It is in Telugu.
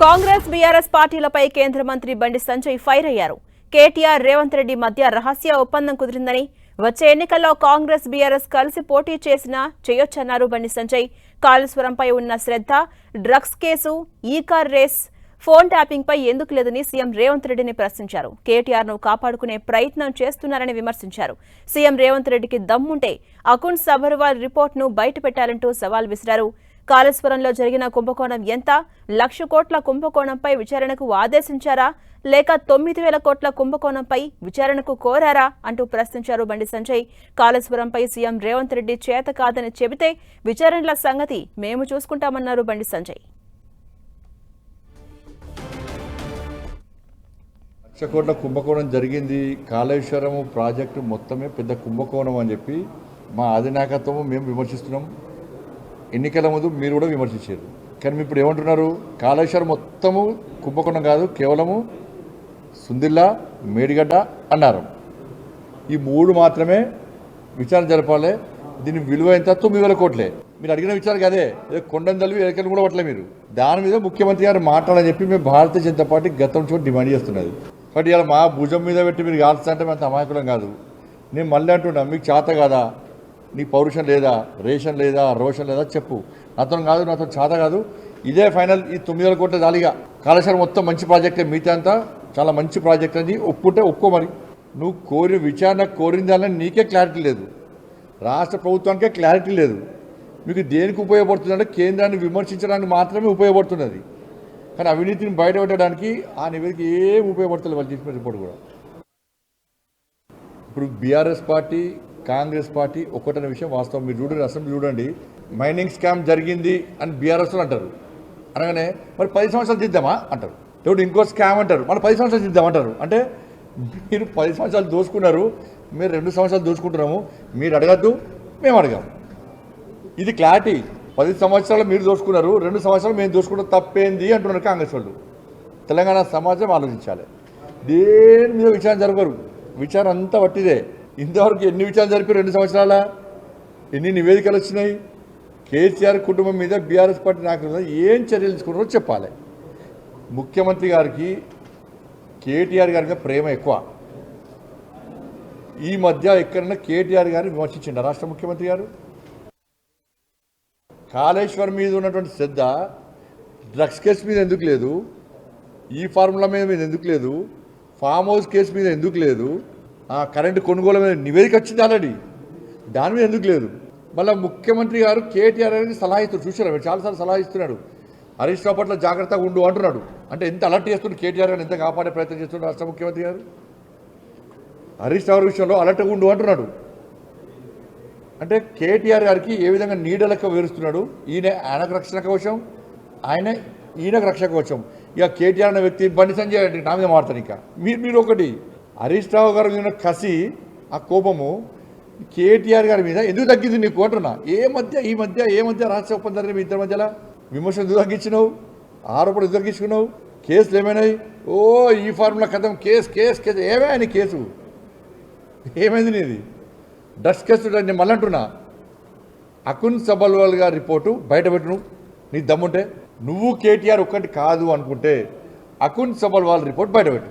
కాంగ్రెస్ బీఆర్ఎస్ పార్టీలపై కేంద్ర మంత్రి బండి సంజయ్ ఫైర్ అయ్యారు. కేటీఆర్ రేవంత్ రెడ్డి మధ్య రహస్య ఒప్పందం కుదిరిందని, వచ్చే ఎన్నికల్లో కాంగ్రెస్ బీఆర్ఎస్ కలిసి పోటీ చేసినా చేయొచ్చన్నారు బండి సంజయ్. కాళేశ్వరంపై ఉన్న శ్రద్ధ, డ్రగ్స్ కేసు, ఈ కార్ రేస్, ఫోన్ ట్యాపింగ్ పై ఎందుకు లేదని సీఎం రేవంత్ రెడ్డిని ప్రశ్నించారు. కేటీఆర్ ను కాపాడుకునే ప్రయత్నం చేస్తున్నారని విమర్శించారు. సీఎం రేవంత్ రెడ్డికి దమ్ముంటే అకున్ సబర్వాల్ రిపోర్ట్ ను బయటపెట్టాలంటూ సవాల్ విసిరారు. కాళేశ్వరంలో జరిగిన కుంభకోణం ఎంత? 1,00,000 కోట్ల కుంభకోణంపై విచారణకు ఆదేశించారా, లేక 9,000 కోట్ల కుంభకోణంపై విచారణకు కోరారా అంటూ ప్రశ్నించారు బండి సంజయ్. కాళేశ్వరంపై సీఎం రేవంత్ రెడ్డి చేత కాదని చెబితే విచారణల సంగతి మేము చూసుకుంటామన్నారు బండి సంజయ్. 1,00,000 కోట్ల కుంభకోణం జరిగింది, కాళేశ్వరం ప్రాజెక్టు మొత్తమే పెద్ద కుంభకోణం అని చెప్పి మా అధినాయకత్వం మేము విమర్శిస్తున్నాం. ఎన్నికల ముందు మీరు కూడా విమర్శించారు. కానీ ఇప్పుడు ఏమంటున్నారు? కాళేశ్వరం మొత్తము కుంభకోణం కాదు, కేవలము సుందిల్లా, మేడిగడ్డ అన్నారు. ఈ 3 మాత్రమే విచారణ జరపాలి. దీని విలువ ఎంత? 9,000 కోట్లే. మీరు అడిగిన విచారణ కదే, కొండందలు ఎలకలు కూడా పట్టలే. మీరు దాని మీద ముఖ్యమంత్రి గారు మాట్లాడాలని చెప్పి మేము భారతీయ జనతా పార్టీ గతం చోటు డిమాండ్ చేస్తున్నది. కాబట్టి ఇలా మా భుజం మీద పెట్టి మీరు కాల్చుంటే అంత అమాయకులం కాదు. నేను మళ్ళీ అంటున్నా, మీకు చేత కాదా? నీ పౌరుషం లేదా, రేషన్ లేదా, రోషన్ లేదా చెప్పు. నాతో కాదు, నాతో చేత కాదు. ఇదే ఫైనల్. ఈ 9,000 కోట్ల జాలిగా కాళేశ్వరం మొత్తం మంచి ప్రాజెక్టే, మిగతా అంతా చాలా మంచి ప్రాజెక్ట్ అని ఒప్పుకుంటే ఒప్పుకో. మరి నువ్వు విచారణ కోరిందాలని నీకే క్లారిటీ లేదు, రాష్ట్ర ప్రభుత్వానికే క్లారిటీ లేదు. మీకు దేనికి ఉపయోగపడుతుందంటే కేంద్రాన్ని విమర్శించడానికి మాత్రమే ఉపయోగపడుతున్నది. కానీ అవినీతిని బయటపెట్టడానికి ఆ నివేదిక ఏం ఉపయోగపడుతుంది వాళ్ళు చేసిన రిపోర్ట్ కూడా. ఇప్పుడు బీఆర్ఎస్ పార్టీ, కాంగ్రెస్ పార్టీ ఒక్కటనే విషయం వాస్తవం. మీరు చూడండి, అసెంబ్లీ చూడండి, మైనింగ్ స్కామ్ జరిగింది అని బీఆర్ఎస్లో అంటారు. అనగానే మరి 10 సంవత్సరాలు దిద్దామా అంటారు. లేకపోతే ఇంకో స్కామ్ అంటారు, మరి 10 సంవత్సరాలు దిద్దామంటారు. అంటే మీరు 10 సంవత్సరాలు దోచుకున్నారు, మీరు 2 సంవత్సరాలు దోచుకుంటున్నాము. మీరు అడగద్దు, మేము అడగాము. ఇది క్లారిటీ. 10 సంవత్సరాలు మీరు దోచుకున్నారు, 2 సంవత్సరాలు మేము దోచుకుంటాం, తప్పేంది అంటున్నారు కాంగ్రెస్ వాళ్ళు. తెలంగాణ సమాజం ఆలోచించాలి. దేని మీద విచారణ జరగరు. విచారణ అంతా వట్టిదే. ఇంతవరకు ఎన్ని విచారణ జరిపి 2 సంవత్సరాల ఎన్ని నివేదికలు వచ్చినాయి? కేసీఆర్ కుటుంబం మీద బీఆర్ఎస్ పార్టీ నాయకులు ఏం చర్యలు తీసుకున్నారో చెప్పాలి. ముఖ్యమంత్రి గారికి కేటీఆర్ గారి మీద ప్రేమ ఎక్కువ. ఈ మధ్య ఎక్కడన్నా కేటీఆర్ గారిని విమర్శించిండ రాష్ట్ర ముఖ్యమంత్రి గారు? కాళేశ్వరం మీద ఉన్నటువంటి శ్రద్ధ డ్రగ్స్ కేసు మీద ఎందుకు లేదు? ఈ ఫార్ములా మీద ఎందుకు లేదు? ఫామ్ హౌస్ కేసు మీద ఎందుకు లేదు? కరెంటు కొనుగోలు మీద నివేదిక వచ్చింది ఆల్రెడీ, దాని మీద ఎందుకు లేదు? మళ్ళీ ముఖ్యమంత్రి గారు కేటీఆర్ గారికి సలహా ఇస్తారు. చూసారా, మీరు చాలాసార్లు సలహా ఇస్తున్నాడు. హరీష్ రావు పట్ల జాగ్రత్తగా ఉండు అంటున్నాడు. అంటే ఎంత అలర్ట్ చేస్తున్నాడు కేటీఆర్ గారిని, ఎంత కాపాడే ప్రయత్నం చేస్తున్నాడు రాష్ట్ర ముఖ్యమంత్రి గారు. హరీష్ రావు విషయంలో అలర్ట్గా ఉండు అంటున్నాడు. అంటే కేటీఆర్ గారికి ఏ విధంగా నీడలెక్క వివరిస్తున్నాడు. ఆయనకు రక్షణ కవచం, ఈయనకు రక్షణ కవచం. ఇక కేటీఆర్ అనే వ్యక్తి బండి సంజయ్ నా మీద మారుతాను. ఇంకా మీరు ఒకటి, హరీష్ రావు గారి మీద కసి, ఆ కోపము కేటీఆర్ గారి మీద ఎందుకు తగ్గింది నీకు అంటున్నా. ఈ మధ్య రహస్య ఒప్పందం మీ ఇద్దరి మధ్యలో విమర్శలు ఎందుకు తగ్గించినావు? ఆరోపణలు ఎందుకు తగ్గించుకున్నావు? కేసులు ఏమైనాయి? ఈ ఫార్ములా కథం, కేసు ఏమైనా కేసు ఏమైంది నీది? డ్రగ్స్ కేసు నేను మళ్ళీ అంటున్నా, అకున్ సబర్వాల్ గారి రిపోర్టు బయటపెట్టును. నీ దమ్ముంటే నువ్వు కేటీఆర్ ఒక్కటి కాదు అనుకుంటే అకున్ సబర్వాల్ రిపోర్ట్ బయటపెట్టు.